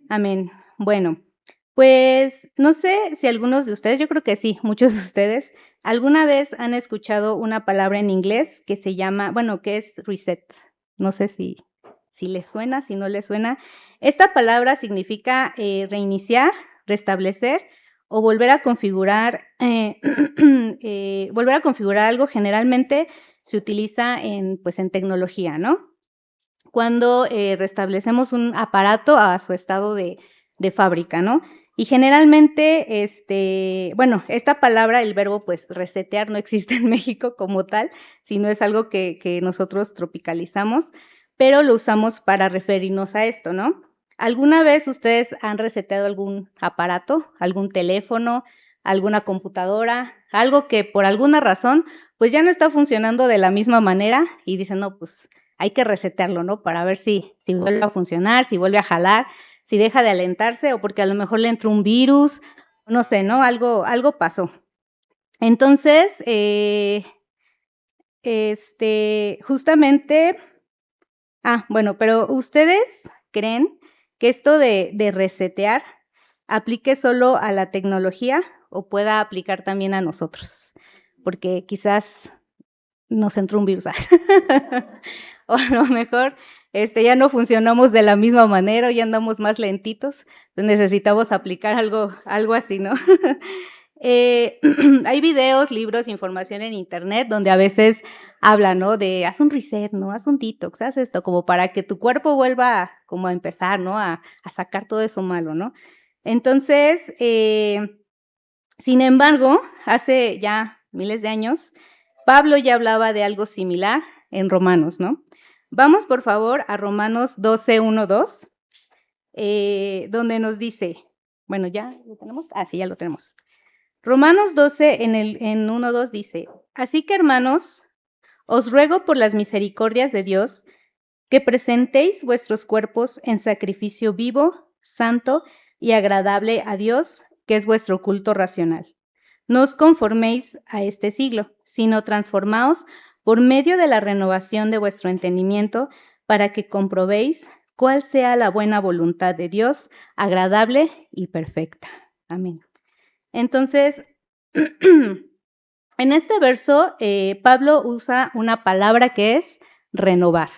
Amén. Bueno, pues no sé si algunos de ustedes, yo creo que sí, muchos de ustedes, alguna vez han escuchado una palabra en inglés que se llama, bueno, que es reset. No sé si les suena, si no les suena. Esta palabra significa reiniciar, restablecer o volver a configurar, volver a configurar algo. Generalmente se utiliza pues, en tecnología, ¿no? Cuando restablecemos un aparato a su estado de fábrica, ¿no? Y generalmente, bueno, esta palabra, el verbo, pues, resetear no existe en México como tal, sino es algo que nosotros tropicalizamos, pero lo usamos para referirnos a esto, ¿no? ¿Alguna vez ustedes han reseteado algún aparato, algún teléfono, alguna computadora, algo que por alguna razón, pues, ya no está funcionando de la misma manera y dicen, no, pues, hay que resetearlo, ¿no? Para ver si vuelve a funcionar, si vuelve a jalar, si deja de alentarse o porque a lo mejor le entró un virus, no sé, ¿no? Algo pasó. Entonces, justamente, bueno, pero ¿ustedes creen que esto de resetear aplique solo a la tecnología o pueda aplicar también a nosotros? Porque quizás nos entró un virus. O a lo mejor ya no funcionamos de la misma manera o ya andamos más lentitos, entonces necesitamos aplicar algo así, ¿no? Hay videos, libros, información en internet donde a veces hablan, ¿no? De haz un reset, ¿no? Haz un detox, haz esto, como para que tu cuerpo vuelva como a empezar, ¿no? A sacar todo eso malo, ¿no? Entonces, sin embargo, hace ya miles de años, Pablo ya hablaba de algo similar en Romanos, ¿no? Vamos, por favor, a Romanos 12, 1, 2, donde nos dice, bueno, ¿ya lo tenemos? Sí, ya lo tenemos. Romanos 12, en 1, 2 dice, así que, hermanos, os ruego por las misericordias de Dios que presentéis vuestros cuerpos en sacrificio vivo, santo y agradable a Dios, que es vuestro culto racional. No os conforméis a este siglo, sino transformaos por medio de la renovación de vuestro entendimiento, para que comprobéis cuál sea la buena voluntad de Dios, agradable y perfecta. Amén. Entonces, en este verso, Pablo usa una palabra que es renovar.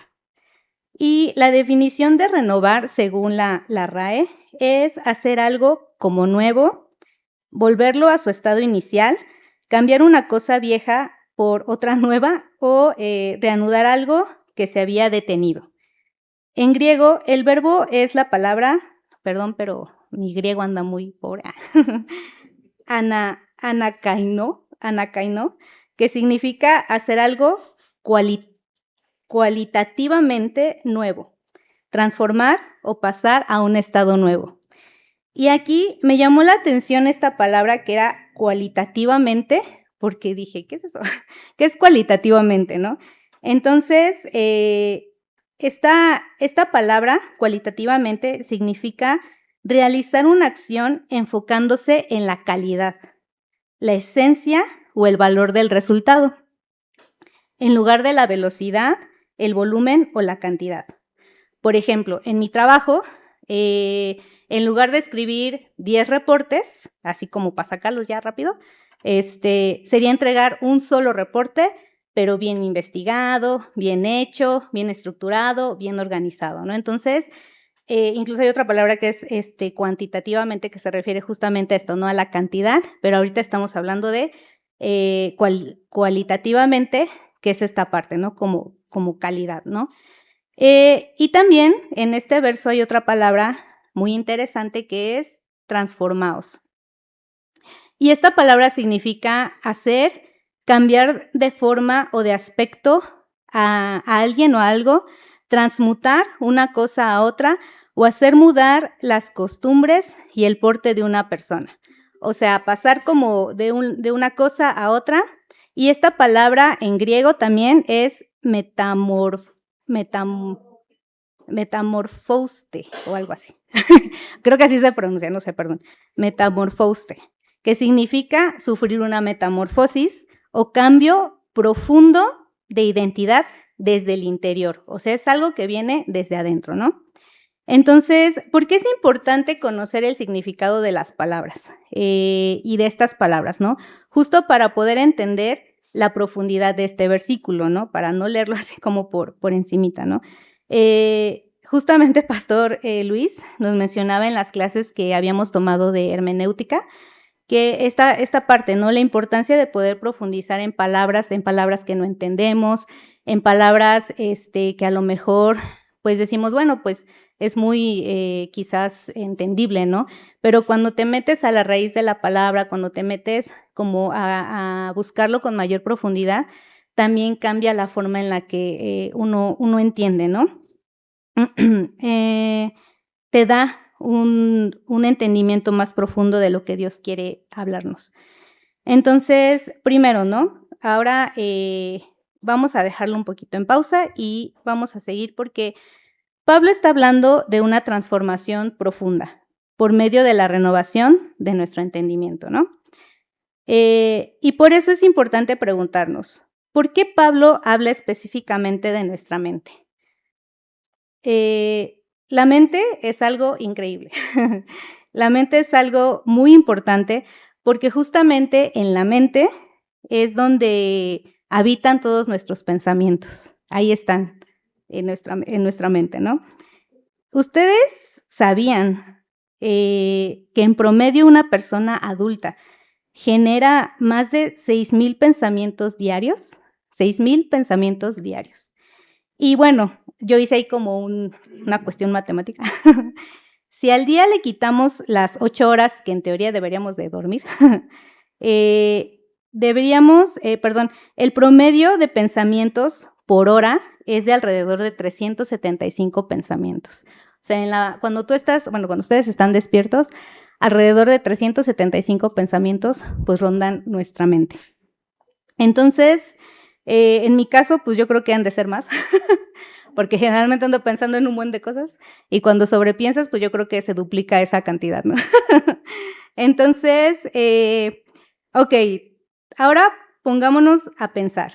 Y la definición de renovar, según la RAE, es hacer algo como nuevo, volverlo a su estado inicial, cambiar una cosa vieja por otra nueva o reanudar algo que se había detenido. En griego, el verbo es la palabra, perdón, pero mi griego anda muy pobre, anakaino, que significa hacer algo cualitativamente nuevo, transformar o pasar a un estado nuevo. Y aquí me llamó la atención esta palabra que era cualitativamente, porque dije, ¿qué es eso? ¿Qué es cualitativamente, no? Entonces, esta palabra cualitativamente significa realizar una acción enfocándose en la calidad, la esencia o el valor del resultado, en lugar de la velocidad, el volumen o la cantidad. Por ejemplo, en mi trabajo, en lugar de escribir 10 reportes, así como para sacarlos ya rápido, sería entregar un solo reporte, pero bien investigado, bien hecho, bien estructurado, bien organizado, ¿no? Entonces, incluso hay otra palabra que es cuantitativamente, que se refiere justamente a esto, no a la cantidad, pero ahorita estamos hablando de cualitativamente, que es esta parte, ¿no? Como calidad, ¿no? Y también en este verso hay otra palabra muy interesante que es transformaos. Y esta palabra significa hacer, cambiar de forma o de aspecto a alguien o a algo, transmutar una cosa a otra o hacer mudar las costumbres y el porte de una persona. O sea, pasar como de una cosa a otra. Y esta palabra en griego también es metamorfoste o algo así. Creo que así se pronuncia, no sé, perdón. Metamorfoste, que significa sufrir una metamorfosis o cambio profundo de identidad desde el interior. O sea, es algo que viene desde adentro, ¿no? Entonces, ¿por qué es importante conocer el significado de las palabras y de estas palabras, no? Justo para poder entender la profundidad de este versículo, ¿no? Para no leerlo así como por encimita, ¿no? Justamente Pastor Luis nos mencionaba en las clases que habíamos tomado de hermenéutica que esta parte, ¿no? La importancia de poder profundizar en palabras que no entendemos, en palabras que a lo mejor pues decimos, bueno, pues es muy quizás entendible, ¿no? Pero cuando te metes a la raíz de la palabra, cuando te metes como a buscarlo con mayor profundidad, también cambia la forma en la que uno entiende, ¿no? Te da un entendimiento más profundo de lo que Dios quiere hablarnos. Entonces, primero, ¿no? Ahora vamos a dejarlo un poquito en pausa y vamos a seguir porque Pablo está hablando de una transformación profunda por medio de la renovación de nuestro entendimiento, ¿no? Y por eso es importante preguntarnos, ¿por qué Pablo habla específicamente de nuestra mente? La mente es algo increíble. La mente es algo muy importante porque justamente en la mente es donde habitan todos nuestros pensamientos. Ahí están, en nuestra mente, ¿no? ¿Ustedes sabían que en promedio una persona adulta genera más de 6,000 pensamientos diarios? 6,000 pensamientos diarios. Y bueno, yo hice ahí como una cuestión matemática. Si al día le quitamos las 8 horas que en teoría deberíamos de dormir, el promedio de pensamientos por hora es de alrededor de 375 pensamientos. O sea, cuando ustedes están despiertos, alrededor de 375 pensamientos pues rondan nuestra mente. Entonces, en mi caso, pues yo creo que han de ser más, porque generalmente ando pensando en un buen de cosas y cuando sobrepiensas, pues yo creo que se duplica esa cantidad, ¿no? Entonces, ok, ahora pongámonos a pensar.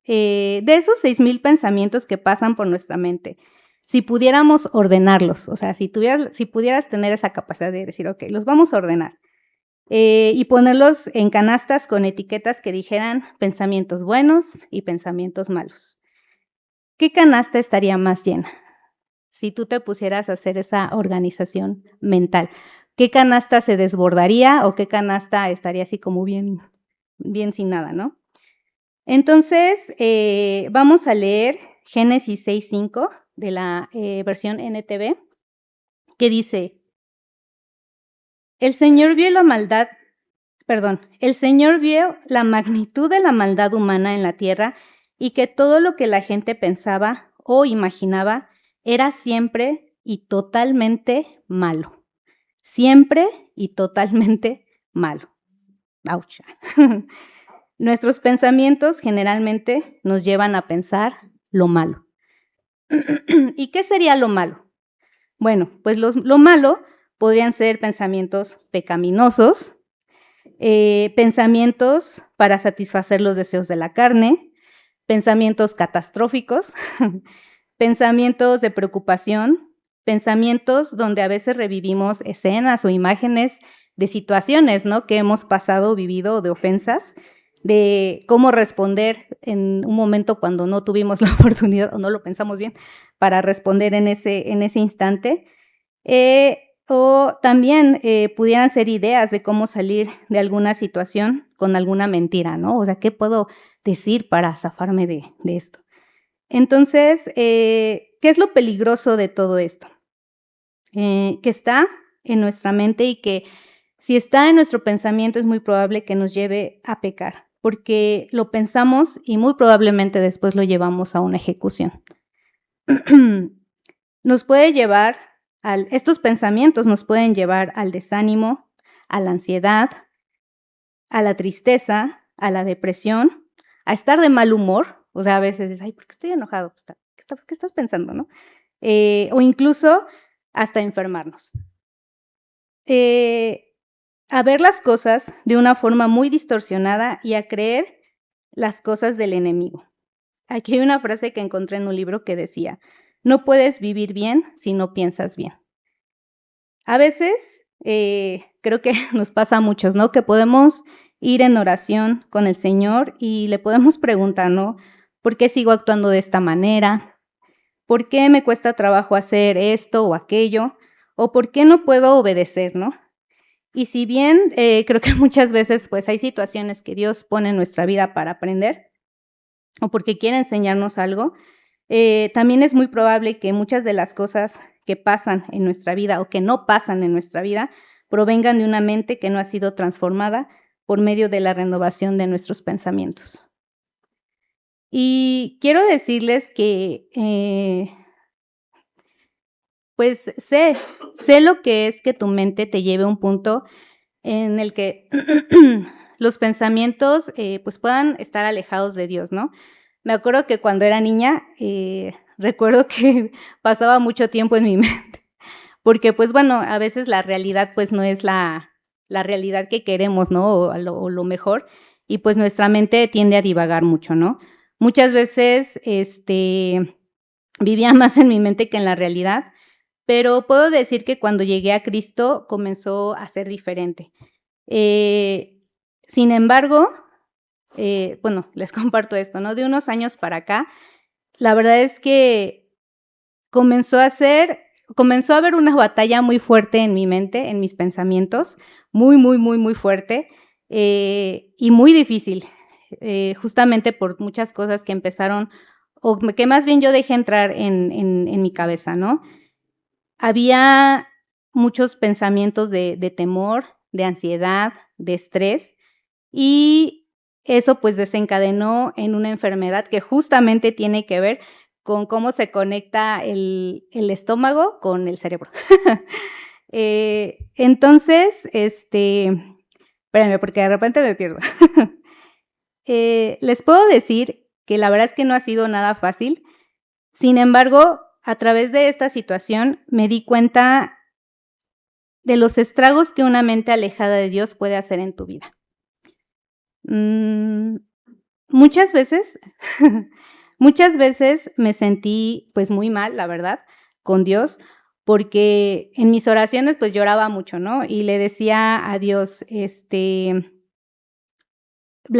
De esos 6,000 pensamientos que pasan por nuestra mente, si pudiéramos ordenarlos, o sea, si pudieras tener esa capacidad de decir, ok, los vamos a ordenar, y ponerlos en canastas con etiquetas que dijeran pensamientos buenos y pensamientos malos. ¿Qué canasta estaría más llena si tú te pusieras a hacer esa organización mental? ¿Qué canasta se desbordaría o qué canasta estaría así como bien sin nada, ¿no? Entonces, vamos a leer Génesis 6:5 de la versión NTV, que dice, el Señor vio la magnitud de la maldad humana en la tierra y que todo lo que la gente pensaba o imaginaba era siempre y totalmente malo. Siempre y totalmente malo. ¡Auch! Nuestros pensamientos generalmente nos llevan a pensar lo malo. ¿Y qué sería lo malo? Bueno, pues lo malo podrían ser pensamientos pecaminosos, pensamientos para satisfacer los deseos de la carne, pensamientos catastróficos, pensamientos de preocupación, pensamientos donde a veces revivimos escenas o imágenes de situaciones, ¿no?, que hemos pasado o vivido, de ofensas, de cómo responder en un momento cuando no tuvimos la oportunidad o no lo pensamos bien para responder en ese instante. O también pudieran ser ideas de cómo salir de alguna situación con alguna mentira, ¿no? O sea, ¿qué puedo decir para zafarme de esto? Entonces, ¿qué es lo peligroso de todo esto? Que está en nuestra mente y que si está en nuestro pensamiento es muy probable que nos lleve a pecar, porque lo pensamos y muy probablemente después lo llevamos a una ejecución. Estos pensamientos nos pueden llevar al desánimo, a la ansiedad, a la tristeza, a la depresión, a estar de mal humor. O sea, a veces dices, ay, ¿por qué estoy enojado? Pues, ¿qué estás pensando, no? O incluso hasta enfermarnos. A ver las cosas de una forma muy distorsionada y a creer las cosas del enemigo. Aquí hay una frase que encontré en un libro que decía, no puedes vivir bien si no piensas bien. A veces creo que nos pasa a muchos, ¿no? Que podemos ir en oración con el Señor y le podemos preguntar, ¿no? ¿Por qué sigo actuando de esta manera? ¿Por qué me cuesta trabajo hacer esto o aquello? ¿O por qué no puedo obedecer, no? Y si bien creo que muchas veces pues hay situaciones que Dios pone en nuestra vida para aprender o porque quiere enseñarnos algo, también es muy probable que muchas de las cosas que pasan en nuestra vida o que no pasan en nuestra vida provengan de una mente que no ha sido transformada por medio de la renovación de nuestros pensamientos. Y quiero decirles que pues sé lo que es que tu mente te lleve a un punto en el que los pensamientos pues puedan estar alejados de Dios, ¿no? Me acuerdo que cuando era niña, recuerdo que pasaba mucho tiempo en mi mente, porque pues bueno, a veces la realidad pues no es la realidad que queremos, ¿no? O lo mejor, y pues nuestra mente tiende a divagar mucho, ¿no? Muchas veces vivía más en mi mente que en la realidad, pero puedo decir que cuando llegué a Cristo comenzó a ser diferente. Sin embargo, bueno, les comparto esto, ¿no? De unos años para acá, la verdad es que comenzó a haber una batalla muy fuerte en mi mente, en mis pensamientos, muy, muy, muy, muy fuerte y muy difícil, justamente por muchas cosas que empezaron, o que más bien yo dejé entrar en mi cabeza, ¿no? Había muchos pensamientos de temor, de ansiedad, de estrés, y eso pues desencadenó en una enfermedad que justamente tiene que ver con cómo se conecta el estómago con el cerebro. Entonces, espérenme, porque de repente me pierdo. Les puedo decir que la verdad es que no ha sido nada fácil. Sin embargo, a través de esta situación me di cuenta de los estragos que una mente alejada de Dios puede hacer en tu vida. Muchas veces me sentí pues muy mal, la verdad, con Dios, porque en mis oraciones pues lloraba mucho, ¿no? Y le decía a Dios, le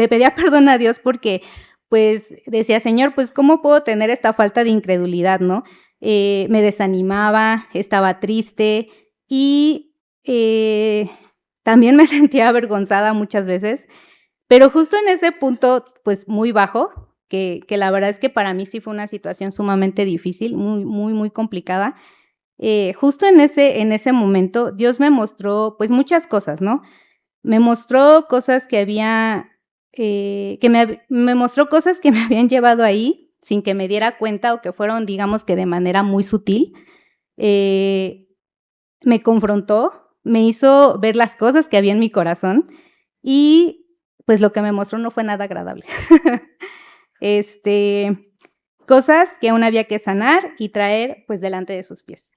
pedía perdón a Dios porque pues decía, Señor, pues ¿cómo puedo tener esta falta de incredulidad, no? Me desanimaba, estaba triste y también me sentía avergonzada muchas veces, pero justo en ese punto, pues muy bajo, que la verdad es que para mí sí fue una situación sumamente difícil, muy, muy, muy complicada. Justo en ese momento, Dios me mostró, pues muchas cosas, ¿no? Me mostró cosas que me mostró cosas que me habían llevado ahí sin que me diera cuenta o que fueron, digamos que de manera muy sutil. Me confrontó, me hizo ver las cosas que había en mi corazón y pues lo que me mostró no fue nada agradable. Cosas que aún había que sanar y traer pues delante de sus pies.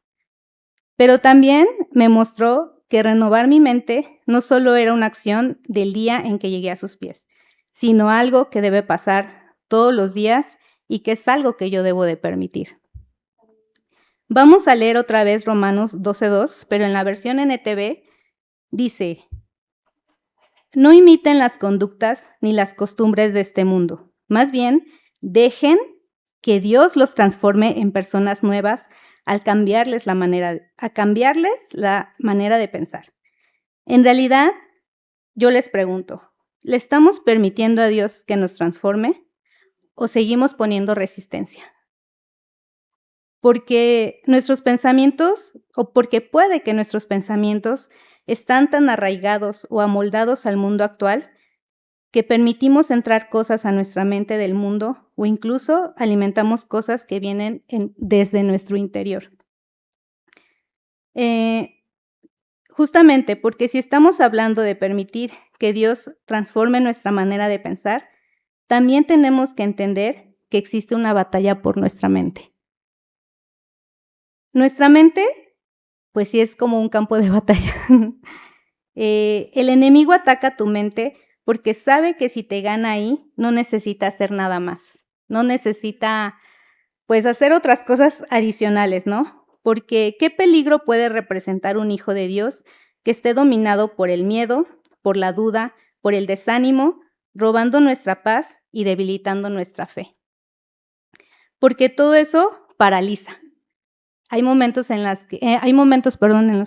Pero también me mostró que renovar mi mente no solo era una acción del día en que llegué a sus pies, sino algo que debe pasar todos los días y que es algo que yo debo de permitir. Vamos a leer otra vez Romanos 12:2, pero en la versión NTV dice: no imiten las conductas ni las costumbres de este mundo, más bien dejen que Dios los transforme en personas nuevas al cambiarles la manera de pensar. En realidad, yo les pregunto, ¿le estamos permitiendo a Dios que nos transforme o seguimos poniendo resistencia? Porque nuestros pensamientos, o porque puede que nuestros pensamientos están tan arraigados o amoldados al mundo actual que permitimos entrar cosas a nuestra mente del mundo o incluso alimentamos cosas que vienen desde nuestro interior. Justamente porque si estamos hablando de permitir que Dios transforme nuestra manera de pensar, también tenemos que entender que existe una batalla por nuestra mente. Nuestra mente, pues sí es como un campo de batalla. El enemigo ataca tu mente porque sabe que si te gana ahí, no necesita hacer nada más. No necesita, pues, hacer otras cosas adicionales, ¿no? porque ¿qué peligro puede representar un hijo de Dios que esté dominado por el miedo, por la duda, por el desánimo, robando nuestra paz y debilitando nuestra fe? Porque todo eso paraliza. Hay momentos, en los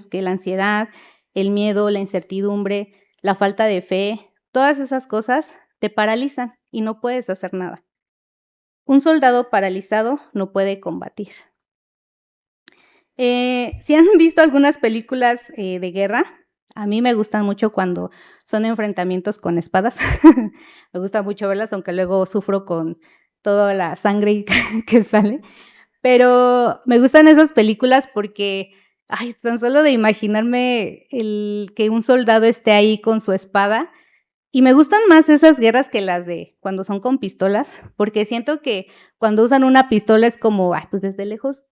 que la ansiedad, el miedo, la incertidumbre, la falta de fe, todas esas cosas te paralizan y no puedes hacer nada. Un soldado paralizado no puede combatir. Si han visto algunas películas de guerra, a mí me gustan mucho cuando son enfrentamientos con espadas. Me gusta mucho verlas, aunque luego sufro con toda la sangre que sale. Pero me gustan esas películas porque, ay, tan solo de imaginarme que un soldado esté ahí con su espada. Y me gustan más esas guerras que las de cuando son con pistolas, porque siento que cuando usan una pistola es como, ay, pues desde lejos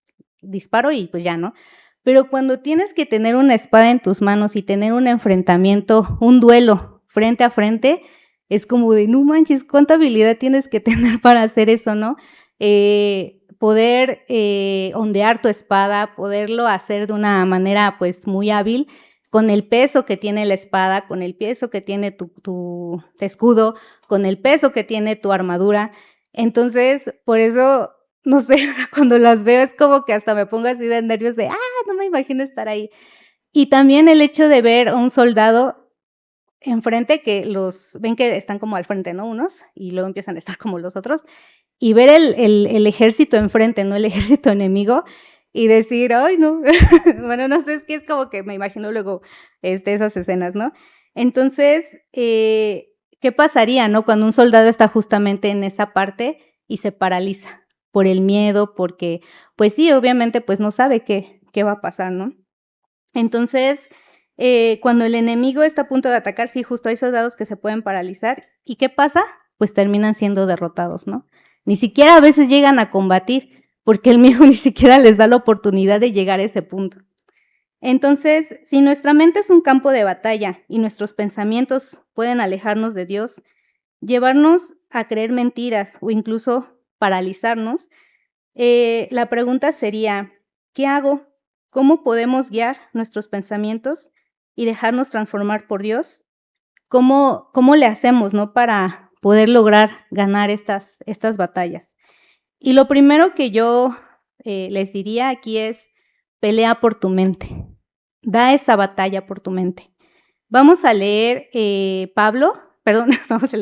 disparo y pues ya, ¿no? Pero cuando tienes que tener una espada en tus manos y tener un enfrentamiento, un duelo frente a frente, es como de, no manches, ¿cuánta habilidad tienes que tener para hacer eso, no? Poder ondear tu espada, poderlo hacer de una manera pues muy hábil, con el peso que tiene la espada, con el peso que tiene tu escudo, con el peso que tiene tu armadura. Entonces, por eso, no sé, cuando las veo es como que hasta me pongo así de nervios de, no me imagino estar ahí. Y también el hecho de ver a un soldado enfrente, que ven que están como al frente, ¿no? Unos, y luego empiezan a estar como los otros, y ver el ejército enfrente, ¿no? El ejército enemigo, y decir, ay, no, bueno, no sé, es que es como que me imagino luego esas escenas, ¿no? Entonces, ¿qué pasaría, no? Cuando un soldado está justamente en esa parte y se paraliza por el miedo, porque, pues sí, obviamente, pues no sabe qué va a pasar, ¿no? Entonces, cuando el enemigo está a punto de atacar, sí, justo hay soldados que se pueden paralizar. ¿Y qué pasa? Pues terminan siendo derrotados, ¿no? Ni siquiera a veces llegan a combatir, porque el miedo ni siquiera les da la oportunidad de llegar a ese punto. Entonces, si nuestra mente es un campo de batalla y nuestros pensamientos pueden alejarnos de Dios, llevarnos a creer mentiras o incluso paralizarnos, la pregunta sería, ¿qué hago? ¿Cómo podemos guiar nuestros pensamientos y dejarnos transformar por Dios? ¿Cómo le hacemos, no, para poder lograr ganar estas batallas? Y lo primero que yo les diría aquí es, pelea por tu mente. Da esa batalla por tu mente. Vamos a leer vamos a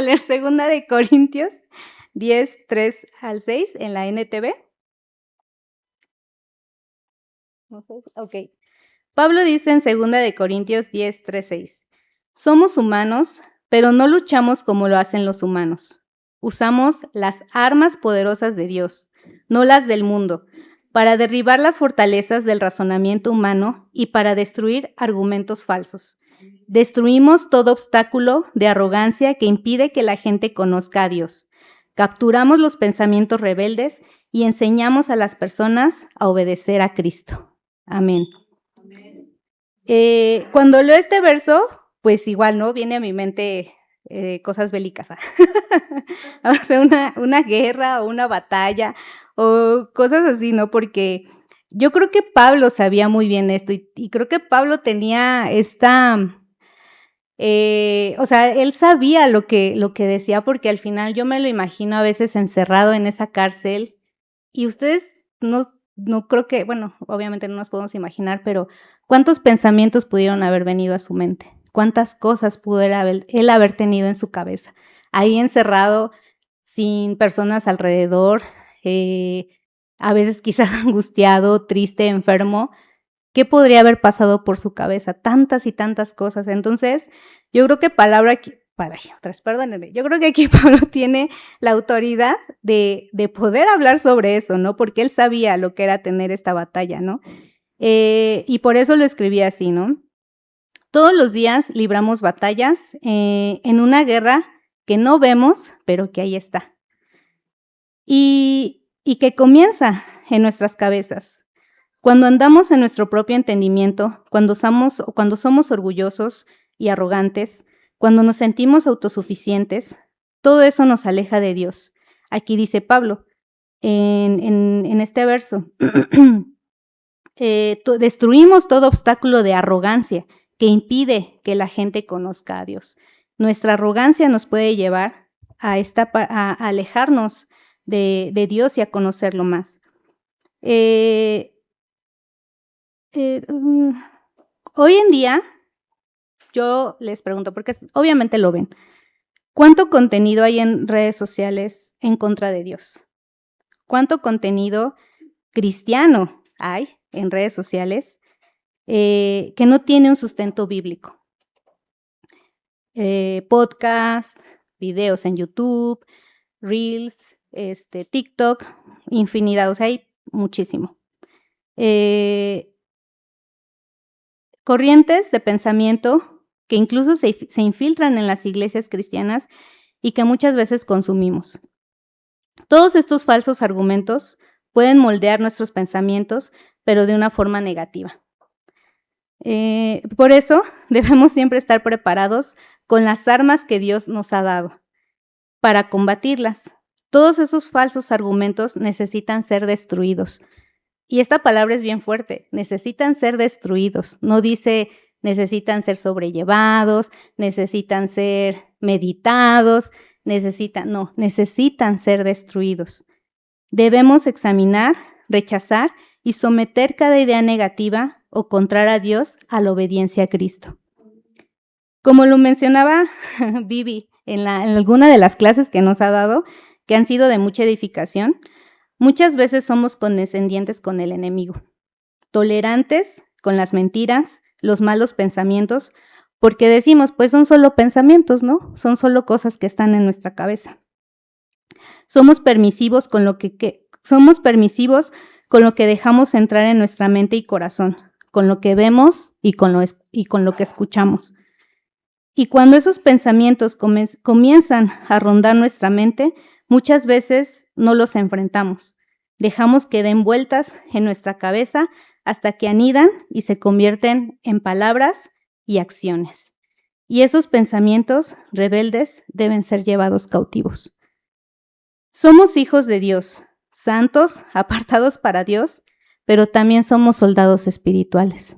leer 2 de Corintios 10, 3 al 6 en la NTV. Ok. Pablo dice en 2 de Corintios 10, 3, 6, somos humanos, pero no luchamos como lo hacen los humanos. Usamos las armas poderosas de Dios, no las del mundo, para derribar las fortalezas del razonamiento humano y para destruir argumentos falsos. Destruimos todo obstáculo de arrogancia que impide que la gente conozca a Dios. Capturamos los pensamientos rebeldes y enseñamos a las personas a obedecer a Cristo. Amén. Cuando leo este verso, pues igual, ¿no? Viene a mi mente cosas bélicas. O sea, una guerra o una batalla o cosas así, ¿no? Porque yo creo que Pablo sabía muy bien esto y creo que Pablo tenía o sea, él sabía lo que decía, porque al final yo me lo imagino a veces encerrado en esa cárcel y ustedes no creo que, bueno, obviamente no nos podemos imaginar, pero ¿cuántos pensamientos pudieron haber venido a su mente? ¿Cuántas cosas pudo él haber tenido en su cabeza? Ahí encerrado, sin personas alrededor, a veces quizás angustiado, triste, enfermo. ¿Qué podría haber pasado por su cabeza? Tantas y tantas cosas. Entonces, yo creo que perdónenme, yo creo que aquí Pablo tiene la autoridad de poder hablar sobre eso, ¿no? Porque él sabía lo que era tener esta batalla, ¿no? Y por eso lo escribí así, ¿no? Todos los días libramos batallas en una guerra que no vemos, pero que ahí está. Y que comienza en nuestras cabezas. Cuando andamos en nuestro propio entendimiento, cuando somos orgullosos y arrogantes, cuando nos sentimos autosuficientes, todo eso nos aleja de Dios. Aquí dice Pablo, en este verso. Destruimos todo obstáculo de arrogancia que impide que la gente conozca a Dios. Nuestra arrogancia nos puede llevar a alejarnos de Dios y a conocerlo más. Hoy en día, yo les pregunto, porque obviamente lo ven, ¿cuánto contenido hay en redes sociales en contra de Dios? ¿Cuánto contenido cristiano hay en redes sociales que no tiene un sustento bíblico? Podcast, videos en YouTube, Reels, TikTok, infinidad, o sea, hay muchísimo. Corrientes de pensamiento que incluso se infiltran en las iglesias cristianas y que muchas veces consumimos. Todos estos falsos argumentos pueden moldear nuestros pensamientos, pero de una forma negativa. Por eso debemos siempre estar preparados con las armas que Dios nos ha dado para combatirlas. Todos esos falsos argumentos necesitan ser destruidos. Y esta palabra es bien fuerte, necesitan ser destruidos. No dice necesitan ser sobrellevados, necesitan ser meditados, necesitan ser destruidos. Debemos examinar, rechazar y someter cada idea negativa o contraria a Dios a la obediencia a Cristo. Como lo mencionaba Vivi en alguna de las clases que nos ha dado, que han sido de mucha edificación, muchas veces somos condescendientes con el enemigo, tolerantes con las mentiras, los malos pensamientos, porque decimos, pues son solo pensamientos, ¿no? Son solo cosas que están en nuestra cabeza. Somos permisivos con lo que dejamos entrar en nuestra mente y corazón, con lo que vemos y con lo que escuchamos. Y cuando esos pensamientos comienzan a rondar nuestra mente, muchas veces no los enfrentamos. Dejamos que den vueltas en nuestra cabeza hasta que anidan y se convierten en palabras y acciones. Y esos pensamientos rebeldes deben ser llevados cautivos. Somos hijos de Dios, santos, apartados para Dios, pero también somos soldados espirituales.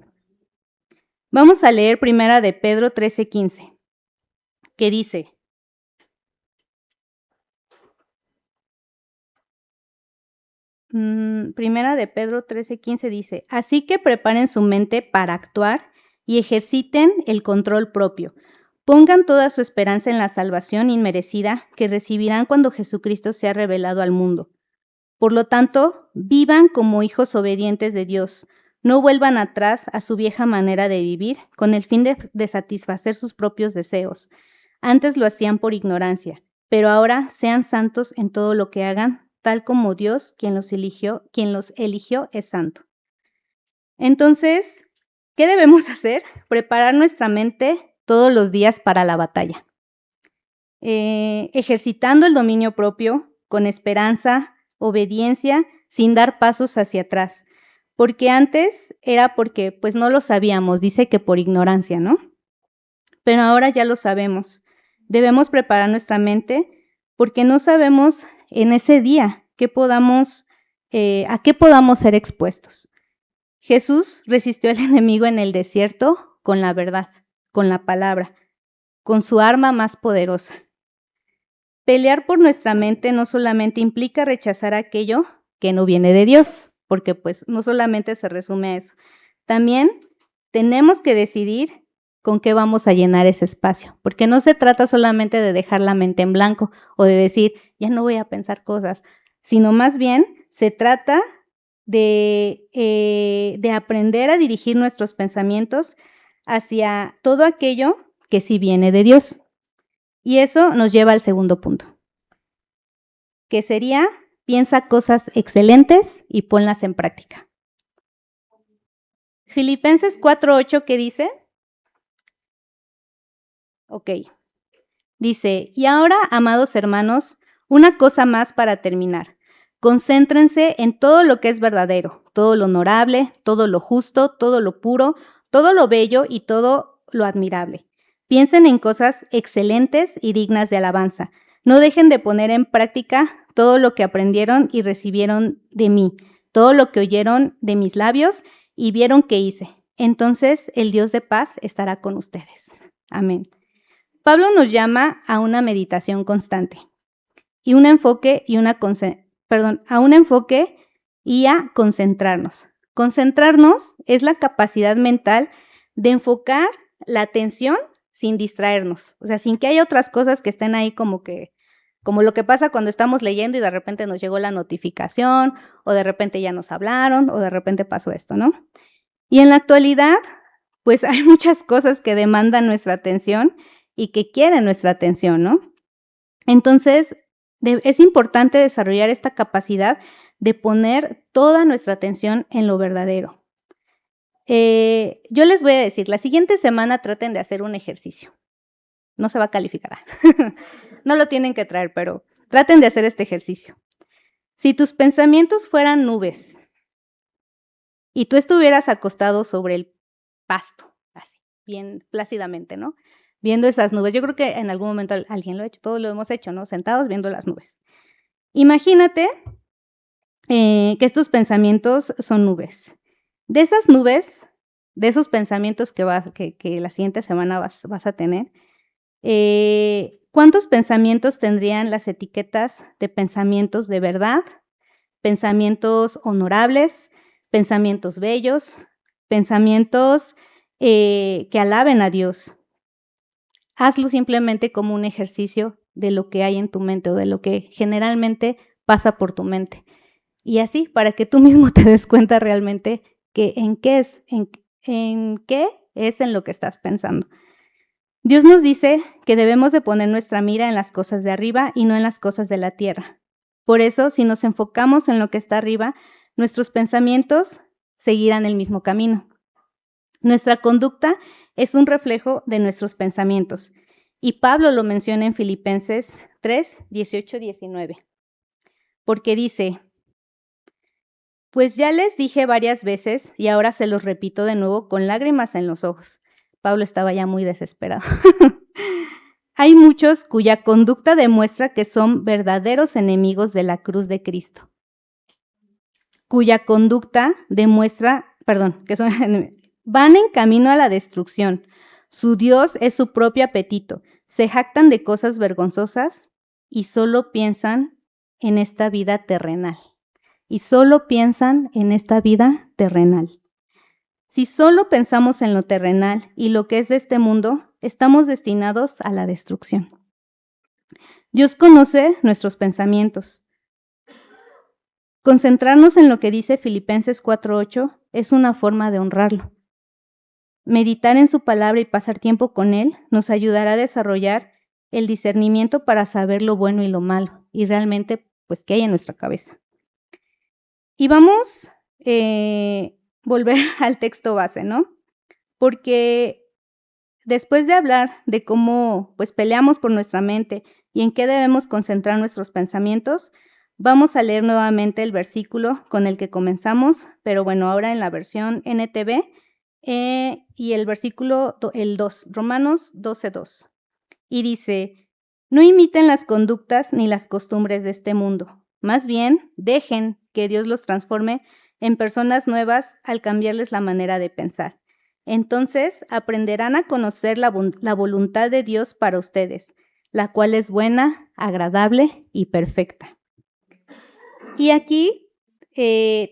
Vamos a leer 1 de Pedro 13:15, que dice: Primera de Pedro 13:15 dice: así que preparen su mente para actuar y ejerciten el control propio. Pongan toda su esperanza en la salvación inmerecida que recibirán cuando Jesucristo sea revelado al mundo. Por lo tanto, vivan como hijos obedientes de Dios. No vuelvan atrás a su vieja manera de vivir con el fin de satisfacer sus propios deseos. Antes lo hacían por ignorancia, pero ahora sean santos en todo lo que hagan, tal como Dios, quien los eligió, es santo. Entonces, ¿qué debemos hacer? Preparar nuestra mente todos los días para la batalla. Ejercitando el dominio propio, con esperanza, obediencia, sin dar pasos hacia atrás. Porque antes era porque pues no lo sabíamos, dice que por ignorancia, ¿no? Pero ahora ya lo sabemos. Debemos preparar nuestra mente porque no sabemos en ese día a qué podamos ser expuestos. Jesús resistió al enemigo en el desierto con la verdad, con la palabra, con su arma más poderosa. Pelear por nuestra mente no solamente implica rechazar aquello que no viene de Dios, porque pues no solamente se resume a eso. También tenemos que decidir con qué vamos a llenar ese espacio, porque no se trata solamente de dejar la mente en blanco o de decir, ya no voy a pensar cosas, sino más bien se trata de aprender a dirigir nuestros pensamientos hacia todo aquello que sí viene de Dios. Y eso nos lleva al segundo punto, que sería: piensa cosas excelentes y ponlas en práctica. Filipenses 4:8, ¿qué dice? Ok. Dice: y ahora, amados hermanos, una cosa más para terminar. Concéntrense en todo lo que es verdadero, todo lo honorable, todo lo justo, todo lo puro, todo lo bello y todo lo admirable. Piensen en cosas excelentes y dignas de alabanza. No dejen de poner en práctica todo lo que aprendieron y recibieron de mí, todo lo que oyeron de mis labios y vieron que hice. Entonces el Dios de paz estará con ustedes. Amén. Pablo nos llama a una meditación constante y un enfoque y a concentrarnos. Concentrarnos es la capacidad mental de enfocar la atención sin distraernos, o sea, sin que haya otras cosas que estén ahí como lo que pasa cuando estamos leyendo y de repente nos llegó la notificación, o de repente ya nos hablaron, o de repente pasó esto, ¿no? Y en la actualidad, pues hay muchas cosas que demandan nuestra atención y que quieren nuestra atención, ¿no? Entonces, es importante desarrollar esta capacidad de poner toda nuestra atención en lo verdadero. Yo les voy a decir, la siguiente semana traten de hacer un ejercicio. No se va a calificar. No lo tienen que traer, pero traten de hacer este ejercicio. Si tus pensamientos fueran nubes y tú estuvieras acostado sobre el pasto, así, bien plácidamente, ¿no? Viendo esas nubes. Yo creo que en algún momento alguien lo ha hecho, todos lo hemos hecho, ¿no? Sentados viendo las nubes. Imagínate que estos pensamientos son nubes. De esas nubes, de esos pensamientos que la siguiente semana vas a tener, ¿cuántos pensamientos tendrían las etiquetas de pensamientos de verdad, pensamientos honorables, pensamientos bellos, pensamientos que alaben a Dios? Hazlo simplemente como un ejercicio de lo que hay en tu mente o de lo que generalmente pasa por tu mente. Y así, para que tú mismo te des cuenta realmente que en qué es en lo que estás pensando. Dios nos dice que debemos de poner nuestra mira en las cosas de arriba y no en las cosas de la tierra. Por eso, si nos enfocamos en lo que está arriba, nuestros pensamientos seguirán el mismo camino. Nuestra conducta es un reflejo de nuestros pensamientos. Y Pablo lo menciona en Filipenses 3, 18, 19. Porque dice: pues ya les dije varias veces y ahora se los repito de nuevo con lágrimas en los ojos. Pablo estaba ya muy desesperado. Hay muchos cuya conducta demuestra que son verdaderos enemigos de la cruz de Cristo. Cuya conducta demuestra, van en camino a la destrucción. Su Dios es su propio apetito. Se jactan de cosas vergonzosas y solo piensan en esta vida terrenal. Y solo piensan en esta vida terrenal. Si solo pensamos en lo terrenal y lo que es de este mundo, estamos destinados a la destrucción. Dios conoce nuestros pensamientos. Concentrarnos en lo que dice Filipenses 4:8 es una forma de honrarlo. Meditar en su palabra y pasar tiempo con Él nos ayudará a desarrollar el discernimiento para saber lo bueno y lo malo y realmente, pues, qué hay en nuestra cabeza. Y vamos a volver al texto base, ¿no? Porque después de hablar de cómo pues peleamos por nuestra mente y en qué debemos concentrar nuestros pensamientos, vamos a leer nuevamente el versículo con el que comenzamos, pero bueno, ahora en la versión NTV, y el versículo, el 2, Romanos 12:2. Y dice: no imiten las conductas ni las costumbres de este mundo. Más bien, dejen que Dios los transforme en personas nuevas al cambiarles la manera de pensar. Entonces aprenderán a conocer la voluntad de Dios para ustedes, la cual es buena, agradable y perfecta. Y aquí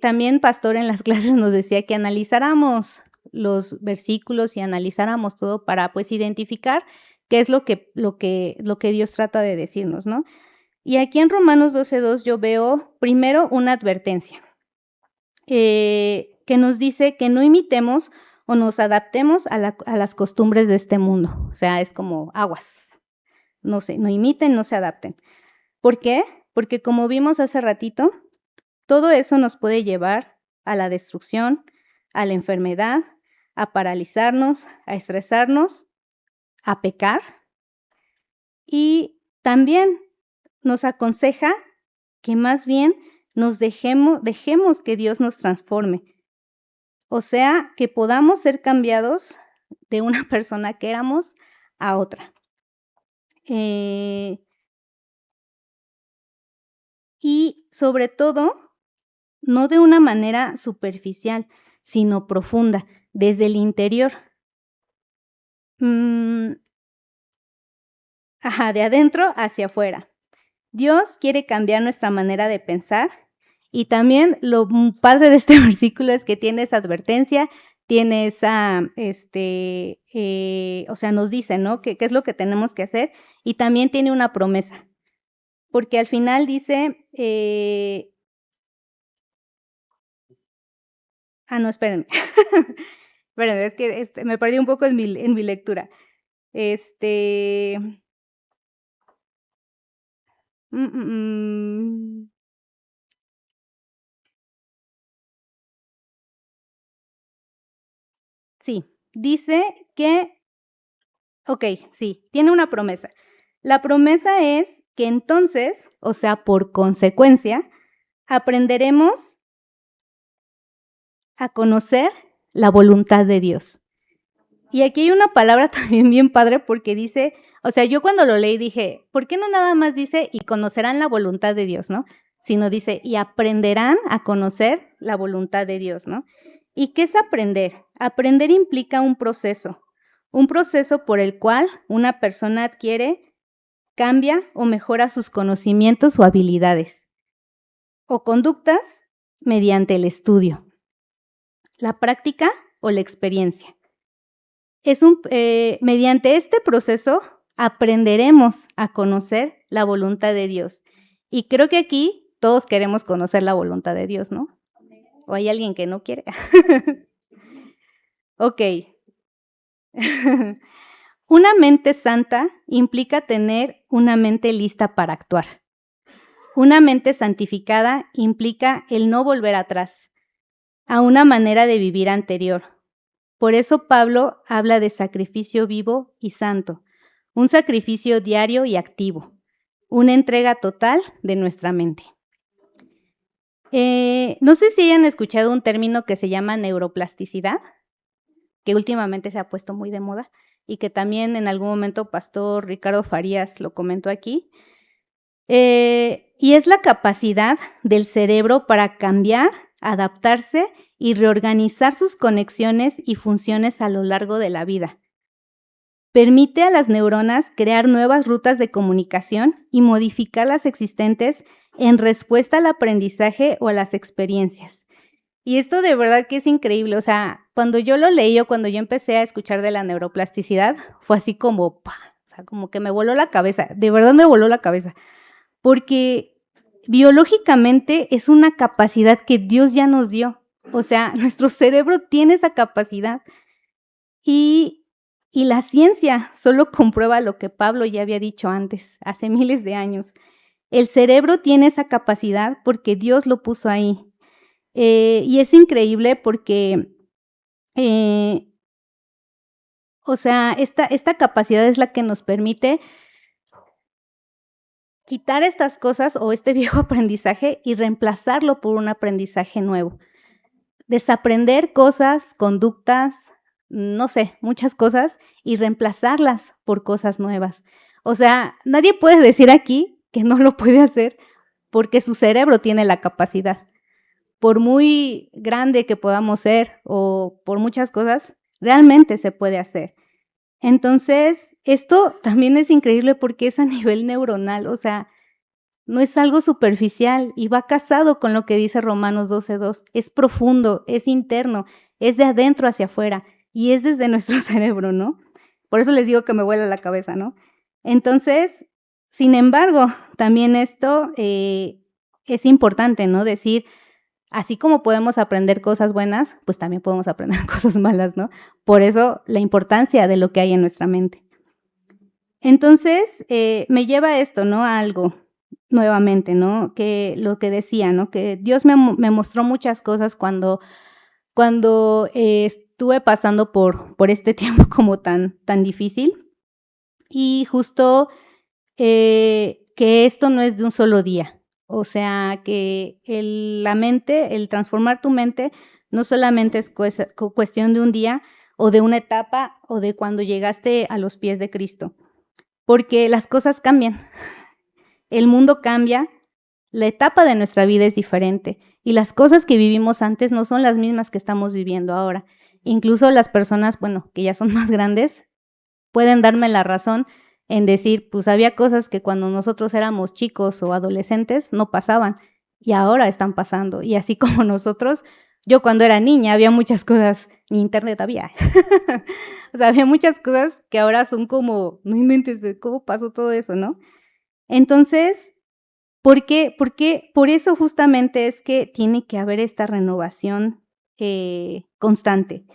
también Pastor en las clases nos decía que analizáramos los versículos y analizáramos todo para pues identificar qué es lo que Dios trata de decirnos, ¿no? Y aquí en Romanos 12:2 yo veo primero una advertencia que nos dice que no imitemos o nos adaptemos a las costumbres de este mundo. O sea, es como aguas. No imiten, no se adapten. ¿Por qué? Porque como vimos hace ratito, todo eso nos puede llevar a la destrucción, a la enfermedad, a paralizarnos, a estresarnos, a pecar. Y también nos aconseja que más bien dejemos que Dios nos transforme. O sea, que podamos ser cambiados de una persona que éramos a otra. y sobre todo, no de una manera superficial, sino profunda, desde el interior. De adentro hacia afuera. Dios quiere cambiar nuestra manera de pensar y también lo padre de este versículo es que tiene esa advertencia, tiene esa, o sea, nos dice, ¿no? ¿Qué es lo que tenemos que hacer? Y también tiene una promesa, porque al final dice, no, espérenme, espérenme, es que me perdí un poco en mi lectura. Sí, dice que, sí, tiene una promesa. La promesa es que entonces, o sea, por consecuencia, aprenderemos a conocer la voluntad de Dios. Y aquí hay una palabra también bien padre porque dice, o sea, yo cuando lo leí dije, ¿por qué no nada más dice y conocerán la voluntad de Dios, ¿no? Sino dice, y aprenderán a conocer la voluntad de Dios, ¿no? ¿Y qué es aprender? Aprender implica un proceso por el cual una persona adquiere, cambia o mejora sus conocimientos o habilidades o conductas mediante el estudio, la práctica o la experiencia. Mediante este proceso aprenderemos a conocer la voluntad de Dios. Y creo que aquí todos queremos conocer la voluntad de Dios, ¿no? ¿O hay alguien que no quiere? Ok. Una mente santa implica tener una mente lista para actuar. Una mente santificada implica el no volver atrás a una manera de vivir anterior. Por eso Pablo habla de sacrificio vivo y santo, un sacrificio diario y activo, una entrega total de nuestra mente. No sé si hayan escuchado un término que se llama neuroplasticidad, que últimamente se ha puesto muy de moda y que también en algún momento Pastor Ricardo Farías lo comentó aquí. Y es la capacidad del cerebro para cambiar, adaptarse y reorganizar sus conexiones y funciones a lo largo de la vida. Permite a las neuronas crear nuevas rutas de comunicación y modificar las existentes en respuesta al aprendizaje o a las experiencias. Y esto de verdad que es increíble, o sea, cuando yo lo leí o cuando yo empecé a escuchar de la neuroplasticidad, fue así como, ¡pah! O sea, como que me voló la cabeza, de verdad me voló la cabeza, porque biológicamente es una capacidad que Dios ya nos dio, o sea, nuestro cerebro tiene esa capacidad y la ciencia solo comprueba lo que Pablo ya había dicho antes, hace miles de años. El cerebro tiene esa capacidad porque Dios lo puso ahí. Y es increíble porque, o sea, esta capacidad es la que nos permite quitar estas cosas o este viejo aprendizaje y reemplazarlo por un aprendizaje nuevo. Desaprender cosas, conductas, no sé, muchas cosas y reemplazarlas por cosas nuevas. O sea, nadie puede decir aquí que no lo puede hacer porque su cerebro tiene la capacidad. Por muy grande que podamos ser o por muchas cosas, realmente se puede hacer. Entonces, esto también es increíble porque es a nivel neuronal, o sea, no es algo superficial y va casado con lo que dice Romanos 12:2. Es profundo, es interno, es de adentro hacia afuera y es desde nuestro cerebro, ¿no? Por eso les digo que me vuela la cabeza, ¿no? Entonces, sin embargo, también esto es importante, ¿no? Decir, así como podemos aprender cosas buenas, pues también podemos aprender cosas malas, ¿no? Por eso la importancia de lo que hay en nuestra mente. Entonces, me lleva esto, ¿no? A algo nuevamente, ¿no? Que lo que decía, ¿no? Que Dios me mostró muchas cosas cuando estuve pasando por este tiempo como tan difícil. Y justo que esto no es de un solo día. O sea, que la mente, el transformar tu mente, no solamente es cuestión de un día o de una etapa o de cuando llegaste a los pies de Cristo, porque las cosas cambian, el mundo cambia La etapa de nuestra vida es diferente y las cosas que vivimos antes no son las mismas que estamos viviendo ahora. Incluso las personas, bueno, que ya son más grandes, pueden darme la razón en decir, pues había cosas que cuando nosotros éramos chicos o adolescentes no pasaban y ahora están pasando. Y así como nosotros, yo cuando era niña había muchas cosas, ni internet había. O sea, había muchas cosas que ahora son como, no inventes de cómo pasó todo eso, ¿no? Entonces, ¿por qué? Porque por eso justamente es que tiene que haber esta renovación constante.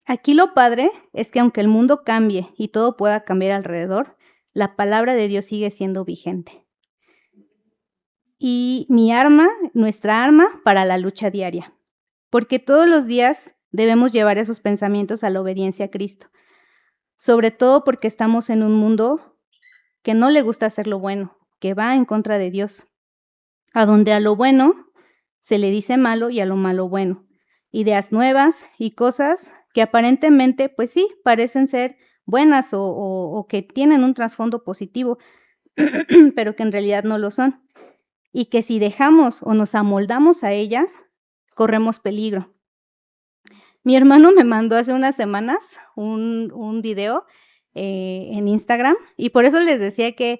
Aquí lo padre es que aunque el mundo cambie y todo pueda cambiar alrededor, la palabra de Dios sigue siendo vigente. Y nuestra arma para la lucha diaria, porque todos los días debemos llevar esos pensamientos a la obediencia a Cristo, sobre todo porque estamos en un mundo que no le gusta hacer lo bueno, que va en contra de Dios, a donde a lo bueno se le dice malo y a lo malo bueno, ideas nuevas y cosas que aparentemente, pues sí, parecen ser buenas o que tienen un trasfondo positivo, pero que en realidad no lo son. Y que si dejamos o nos amoldamos a ellas, corremos peligro. Mi hermano me mandó hace unas semanas un video en Instagram y por eso les decía que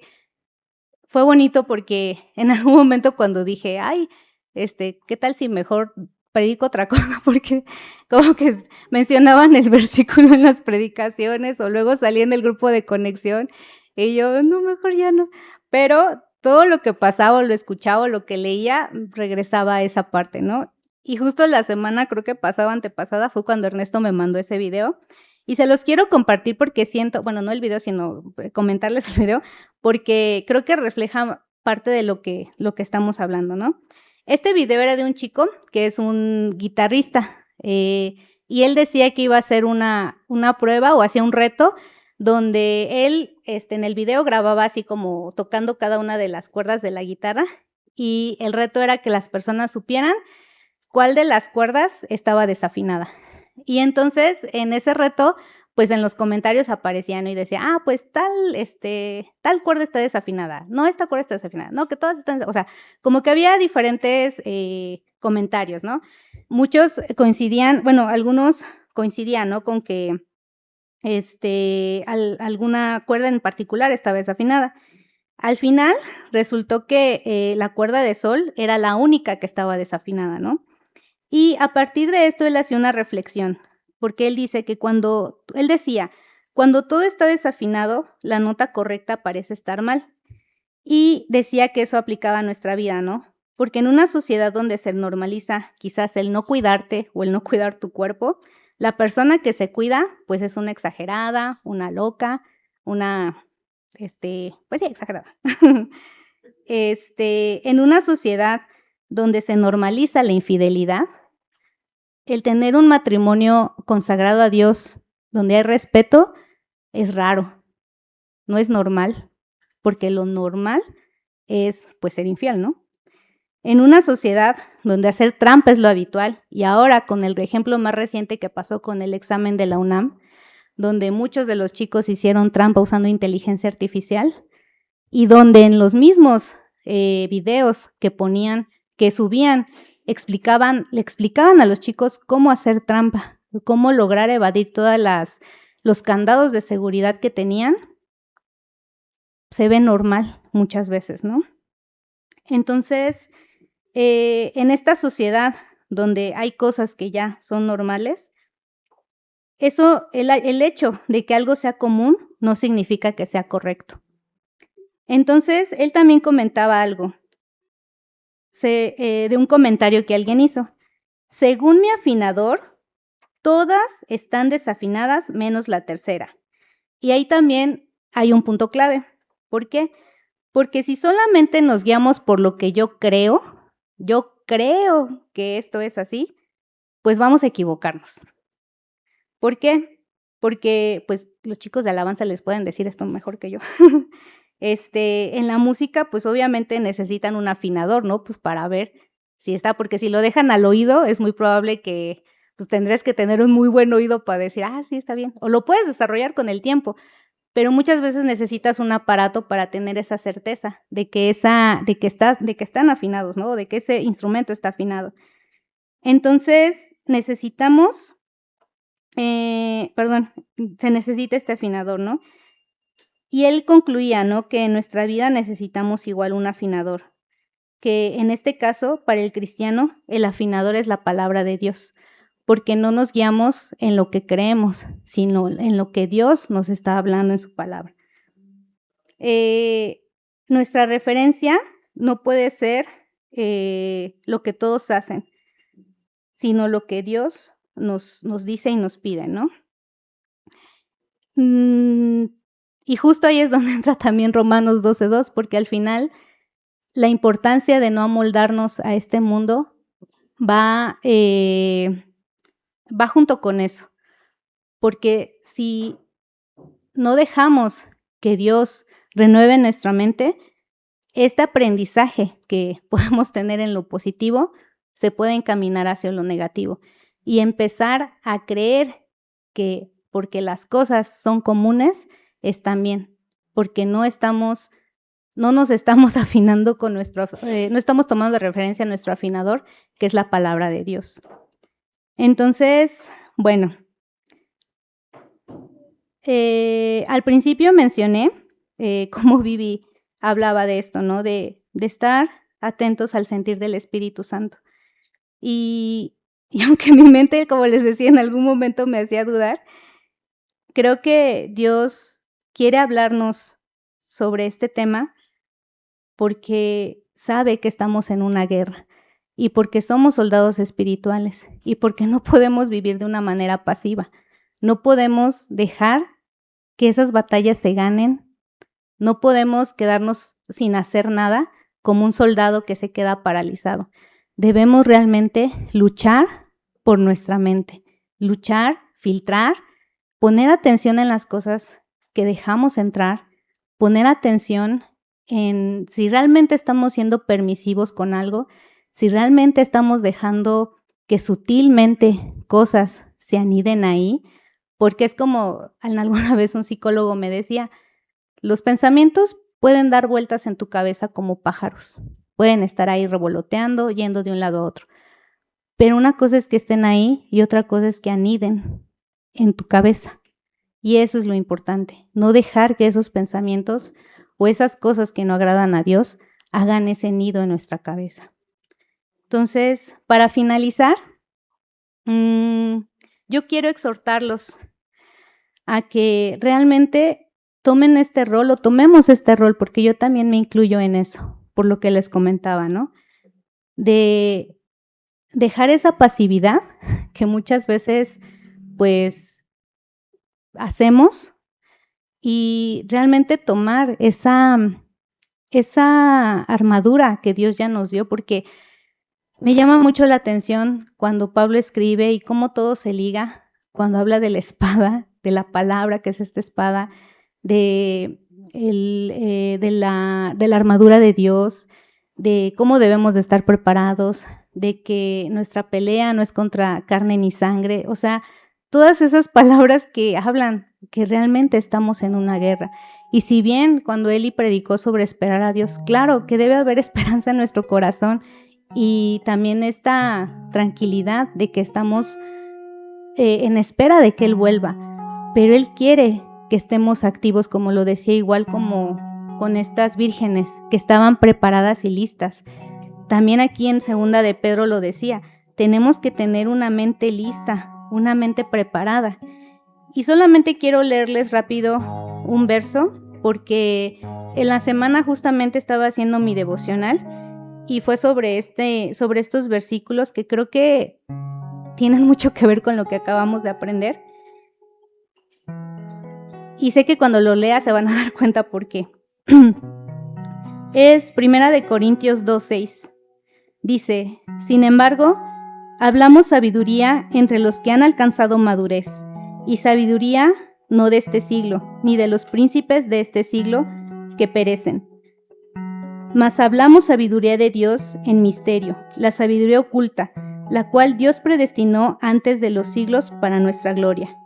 fue bonito porque en algún momento cuando dije, ay, ¿qué tal si mejor predico otra cosa? Porque como que mencionaban el versículo en las predicaciones o luego salí en el grupo de conexión y yo, no, mejor ya no. Pero todo lo que pasaba o lo escuchaba o lo que leía regresaba a esa parte, ¿no? Y justo la semana, creo que pasada o antepasada, fue cuando Ernesto me mandó ese video y se los quiero compartir porque siento, bueno, no el video, sino comentarles el video, porque creo que refleja parte de lo que estamos hablando, ¿no? Este video era de un chico que es un guitarrista y él decía que iba a hacer una prueba o hacía un reto donde él en el video grababa así como tocando cada una de las cuerdas de la guitarra y el reto era que las personas supieran cuál de las cuerdas estaba desafinada. Y entonces en ese reto pues en los comentarios aparecían y decía, pues tal cuerda está desafinada, no, esta cuerda está desafinada, no, que todas están, o sea, como que había diferentes comentarios, ¿no? Muchos coincidían, bueno, algunos coincidían, ¿no? Con que alguna cuerda en particular estaba desafinada. Al final resultó que la cuerda de sol era la única que estaba desafinada, ¿no? Y a partir de esto él hacía una reflexión, porque él dice que él decía, cuando todo está desafinado, la nota correcta parece estar mal. Y decía que eso aplicaba a nuestra vida, ¿no? Porque en una sociedad donde se normaliza quizás el no cuidarte o el no cuidar tu cuerpo, la persona que se cuida, pues es una exagerada, una loca, pues sí, exagerada. En una sociedad donde se normaliza la infidelidad, el tener un matrimonio consagrado a Dios, donde hay respeto, es raro, no es normal, porque lo normal es, pues, ser infiel, ¿no? En una sociedad donde hacer trampa es lo habitual, y ahora con el ejemplo más reciente que pasó con el examen de la UNAM, donde muchos de los chicos hicieron trampa usando inteligencia artificial, y donde en los mismos videos que subían, le explicaban a los chicos cómo hacer trampa, cómo lograr evadir todos los candados de seguridad que tenían, se ve normal muchas veces, ¿no? Entonces, en esta sociedad donde hay cosas que ya son normales, el hecho de que algo sea común no significa que sea correcto. Entonces, él también comentaba algo de un comentario que alguien hizo. Según mi afinador, todas están desafinadas menos la tercera. Y ahí también hay un punto clave. ¿Por qué? Porque si solamente nos guiamos por lo que yo creo que esto es así, pues vamos a equivocarnos. ¿Por qué? Porque pues los chicos de alabanza les pueden decir esto mejor que yo. En la música, pues obviamente necesitan un afinador, ¿no? Pues para ver si está, porque si lo dejan al oído, es muy probable que pues tendrás que tener un muy buen oído para decir, sí, está bien. O lo puedes desarrollar con el tiempo, pero muchas veces necesitas un aparato para tener esa certeza de que están afinados, ¿no? De que ese instrumento está afinado. Entonces, se necesita este afinador, ¿no? Y él concluía, ¿no? Que en nuestra vida necesitamos igual un afinador, que en este caso, para el cristiano, el afinador es la palabra de Dios, porque no nos guiamos en lo que creemos, sino en lo que Dios nos está hablando en su palabra. Nuestra referencia no puede ser lo que todos hacen, sino lo que Dios nos dice y nos pide, ¿no? Y justo ahí es donde entra también Romanos 12:2, porque al final la importancia de no amoldarnos a este mundo va junto con eso, porque si no dejamos que Dios renueve nuestra mente, este aprendizaje que podemos tener en lo positivo se puede encaminar hacia lo negativo y empezar a creer que porque las cosas son comunes, están bien, porque no nos estamos afinando con no estamos tomando de referencia a nuestro afinador, que es la palabra de Dios. Entonces, bueno, al principio mencioné cómo Vivi hablaba de esto, ¿no? De estar atentos al sentir del Espíritu Santo. Y aunque mi mente, como les decía, en algún momento me hacía dudar, creo que Dios quiere hablarnos sobre este tema porque sabe que estamos en una guerra y porque somos soldados espirituales y porque no podemos vivir de una manera pasiva. No podemos dejar que esas batallas se ganen. No podemos quedarnos sin hacer nada como un soldado que se queda paralizado. Debemos realmente luchar por nuestra mente, luchar, filtrar, poner atención en las cosas que dejamos entrar, poner atención en si realmente estamos siendo permisivos con algo, si realmente estamos dejando que sutilmente cosas se aniden ahí, porque es como alguna vez un psicólogo me decía, los pensamientos pueden dar vueltas en tu cabeza como pájaros, pueden estar ahí revoloteando, yendo de un lado a otro, pero una cosa es que estén ahí y otra cosa es que aniden en tu cabeza. Y eso es lo importante, no dejar que esos pensamientos o esas cosas que no agradan a Dios hagan ese nido en nuestra cabeza. Entonces, para finalizar, yo quiero exhortarlos a que realmente tomen este rol o tomemos este rol, porque yo también me incluyo en eso, por lo que les comentaba, ¿no? De dejar esa pasividad que muchas veces, pues, hacemos y realmente tomar esa armadura que Dios ya nos dio, porque me llama mucho la atención cuando Pablo escribe y cómo todo se liga, cuando habla de la espada, de la palabra que es esta espada, de la armadura de Dios, de cómo debemos de estar preparados, de que nuestra pelea no es contra carne ni sangre, o sea, todas esas palabras que hablan que realmente estamos en una guerra. Y si bien cuando Eli predicó sobre esperar a Dios, claro que debe haber esperanza en nuestro corazón y también esta tranquilidad de que estamos en espera de que Él vuelva, pero Él quiere que estemos activos, como lo decía, igual como con estas vírgenes que estaban preparadas y listas. También aquí en 2 de Pedro lo decía, tenemos que tener una mente lista, una mente preparada. Y solamente quiero leerles rápido un verso, porque en la semana justamente estaba haciendo mi devocional y fue sobre estos versículos que creo que tienen mucho que ver con lo que acabamos de aprender. Y sé que cuando lo lea se van a dar cuenta por qué. Es 1 Corintios 2:6. Dice, sin embargo, hablamos sabiduría entre los que han alcanzado madurez, y sabiduría no de este siglo, ni de los príncipes de este siglo que perecen. Mas hablamos sabiduría de Dios en misterio, la sabiduría oculta, la cual Dios predestinó antes de los siglos para nuestra gloria.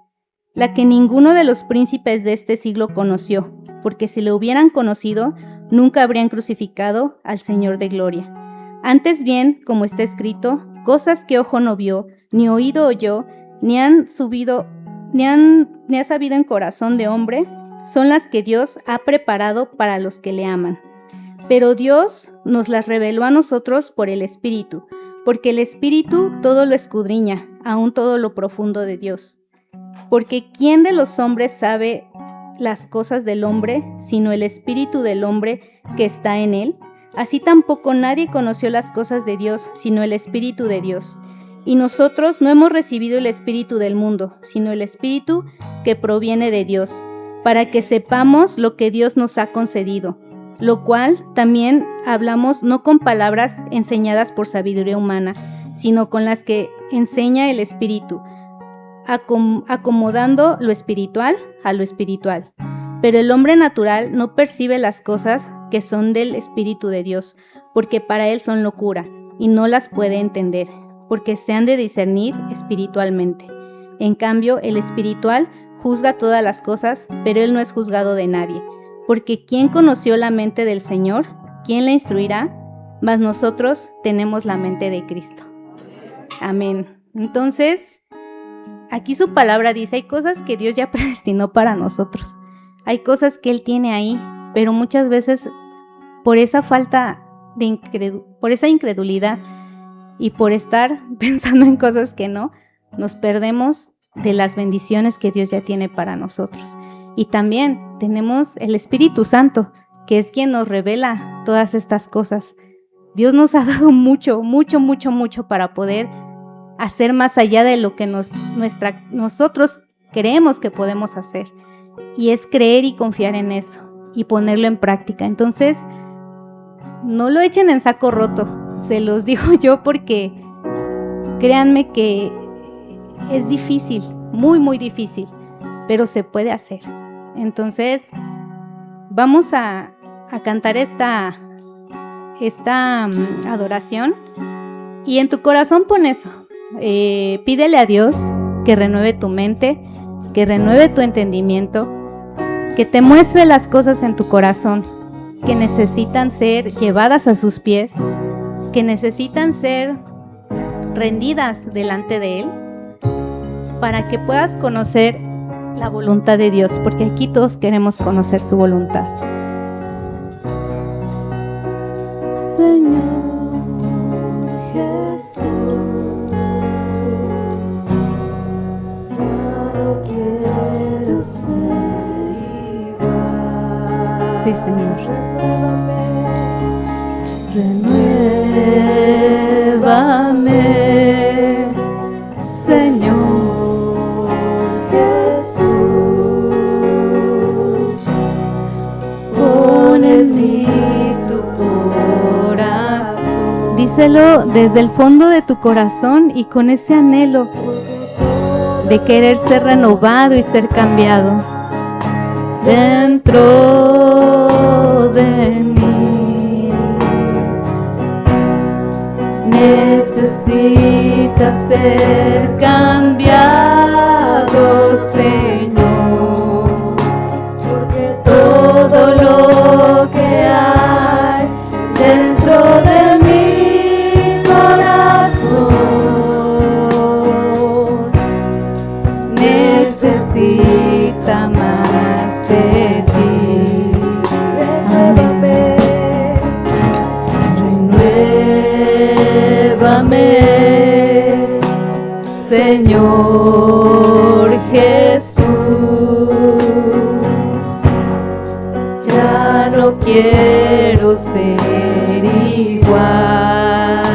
la que ninguno de los príncipes de este siglo conoció, porque si lo hubieran conocido, nunca habrían crucificado al Señor de gloria. Antes bien, como está escrito, cosas que ojo no vio, ni oído oyó, ni ha sabido en corazón de hombre, son las que Dios ha preparado para los que le aman. Pero Dios nos las reveló a nosotros por el Espíritu, porque el Espíritu todo lo escudriña, aun todo lo profundo de Dios. Porque ¿quién de los hombres sabe las cosas del hombre, sino el Espíritu del hombre que está en él? Así tampoco nadie conoció las cosas de Dios, sino el Espíritu de Dios. Y nosotros no hemos recibido el Espíritu del mundo, sino el Espíritu que proviene de Dios, para que sepamos lo que Dios nos ha concedido, lo cual también hablamos no con palabras enseñadas por sabiduría humana, sino con las que enseña el Espíritu, acomodando lo espiritual a lo espiritual. Pero el hombre natural no percibe las cosas que son del Espíritu de Dios, porque para él son locura, y no las puede entender, porque se han de discernir espiritualmente. En cambio, el espiritual juzga todas las cosas, pero él no es juzgado de nadie. Porque ¿quién conoció la mente del Señor? ¿Quién la instruirá? Mas nosotros tenemos la mente de Cristo. Amén. Entonces, aquí su palabra dice, hay cosas que Dios ya predestinó para nosotros. Hay cosas que Él tiene ahí, pero muchas veces por esa falta de por esa incredulidad y por estar pensando en cosas que no, nos perdemos de las bendiciones que Dios ya tiene para nosotros. Y también tenemos el Espíritu Santo, que es quien nos revela todas estas cosas. Dios nos ha dado mucho, mucho, mucho, mucho para poder hacer más allá de lo que nosotros creemos que podemos hacer. Y es creer y confiar en eso y ponerlo en práctica. Entonces, no lo echen en saco roto, se los digo yo porque créanme que es difícil, muy, muy difícil, pero se puede hacer. Entonces, vamos a cantar esta adoración y en tu corazón pon eso. Pídele a Dios que renueve tu mente, que renueve tu entendimiento, que te muestre las cosas en tu corazón que necesitan ser llevadas a sus pies, que necesitan ser rendidas delante de Él, para que puedas conocer la voluntad de Dios, porque aquí todos queremos conocer su voluntad. Señor Jesús, ya no quiero ser igual. Sí, Señor. Renuévame, Señor. Díselo desde el fondo de tu corazón y con ese anhelo de querer ser renovado y ser cambiado dentro de mí. Necesitas ser cambiado, Señor, porque todo lo que hay dentro de mí necesita más de ti. Renuévame, Señor Jesús. Ya no quiero ser igual.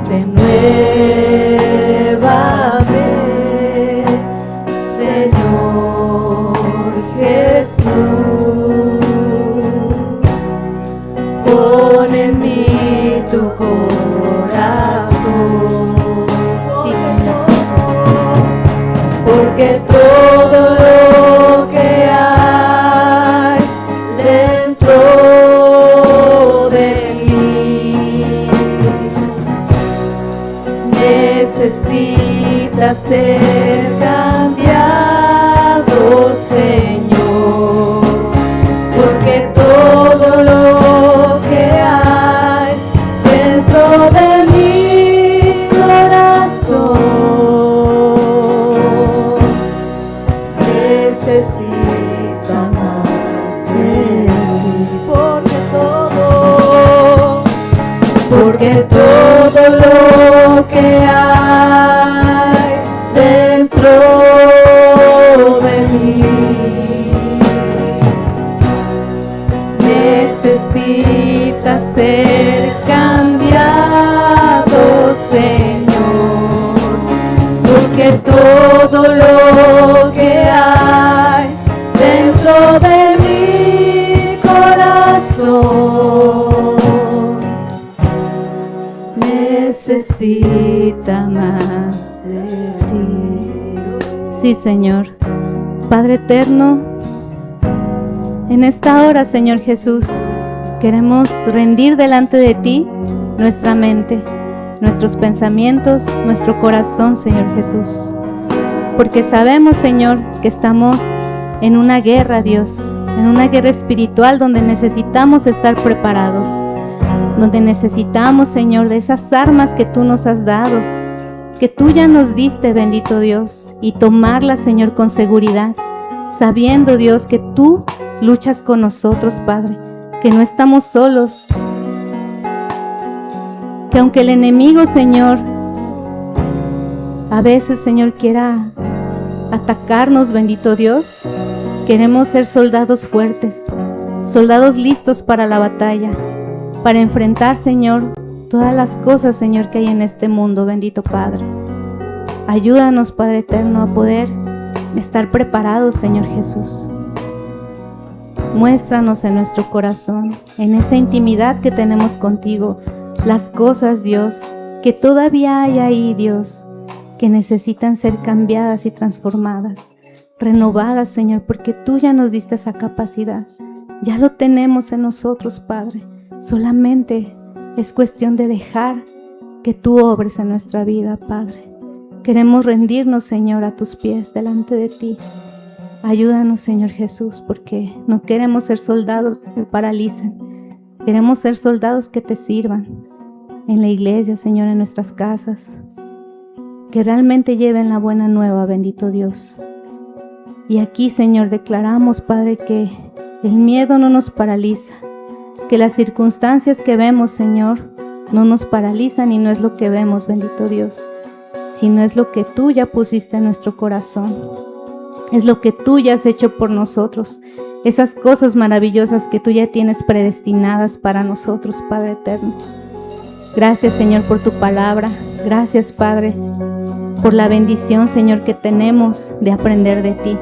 Renuévame, Señor Jesús. Pon en mí tu corazón. Sí, Señor. Porque todo lo que hay dentro de mí necesita ser cambiado, Señor, porque todo lo que hay dentro de mi corazón necesita más de ti, porque todo lo que hay dentro de mí necesita ser cambiado, Señor, porque todo lo que hay dentro de mi corazón necesita más de ti. Sí, Señor. Padre eterno, en esta hora, Señor Jesús, queremos rendir delante de ti nuestra mente, nuestros pensamientos, nuestro corazón, Señor Jesús. Porque sabemos, Señor, que estamos en una guerra, Dios, en una guerra espiritual donde necesitamos estar preparados, donde necesitamos, Señor, de esas armas que tú nos has dado, que tú ya nos diste, bendito Dios, y tomarlas, Señor, con seguridad, sabiendo, Dios, que tú luchas con nosotros, Padre, que no estamos solos, que aunque el enemigo, Señor, a veces, Señor, quiera atacarnos, bendito Dios, queremos ser soldados fuertes, soldados listos para la batalla, para enfrentar, Señor, todas las cosas, Señor, que hay en este mundo, bendito Padre. Ayúdanos, Padre eterno, a poder estar preparados, Señor Jesús. Muéstranos en nuestro corazón, en esa intimidad que tenemos contigo, las cosas, Dios, que todavía hay ahí, Dios, que necesitan ser cambiadas y transformadas, renovadas, Señor, porque tú ya nos diste esa capacidad. Ya lo tenemos en nosotros, Padre. Solamente es cuestión de dejar que tú obres en nuestra vida, Padre. Queremos rendirnos, Señor, a tus pies delante de ti. Ayúdanos, Señor Jesús, porque no queremos ser soldados que se paralicen. Queremos ser soldados que te sirvan en la iglesia, Señor, en nuestras casas, que realmente lleven la buena nueva, bendito Dios. Y aquí, Señor, declaramos, Padre, que el miedo no nos paraliza, que las circunstancias que vemos, Señor, no nos paralizan y no es lo que vemos, bendito Dios, sino es lo que tú ya pusiste en nuestro corazón, es lo que tú ya has hecho por nosotros, esas cosas maravillosas que tú ya tienes predestinadas para nosotros, Padre eterno. Gracias, Señor, por tu palabra. Gracias, Padre, por la bendición, Señor, que tenemos de aprender de ti.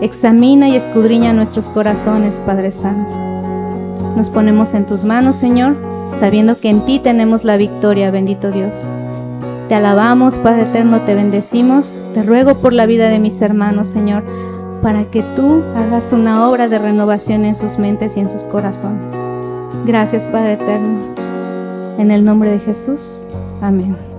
Examina y escudriña nuestros corazones, Padre Santo. Nos ponemos en tus manos, Señor, sabiendo que en ti tenemos la victoria, bendito Dios. Te alabamos, Padre eterno, te bendecimos. Te ruego por la vida de mis hermanos, Señor, para que tú hagas una obra de renovación en sus mentes y en sus corazones. Gracias, Padre eterno. En el nombre de Jesús. Amén.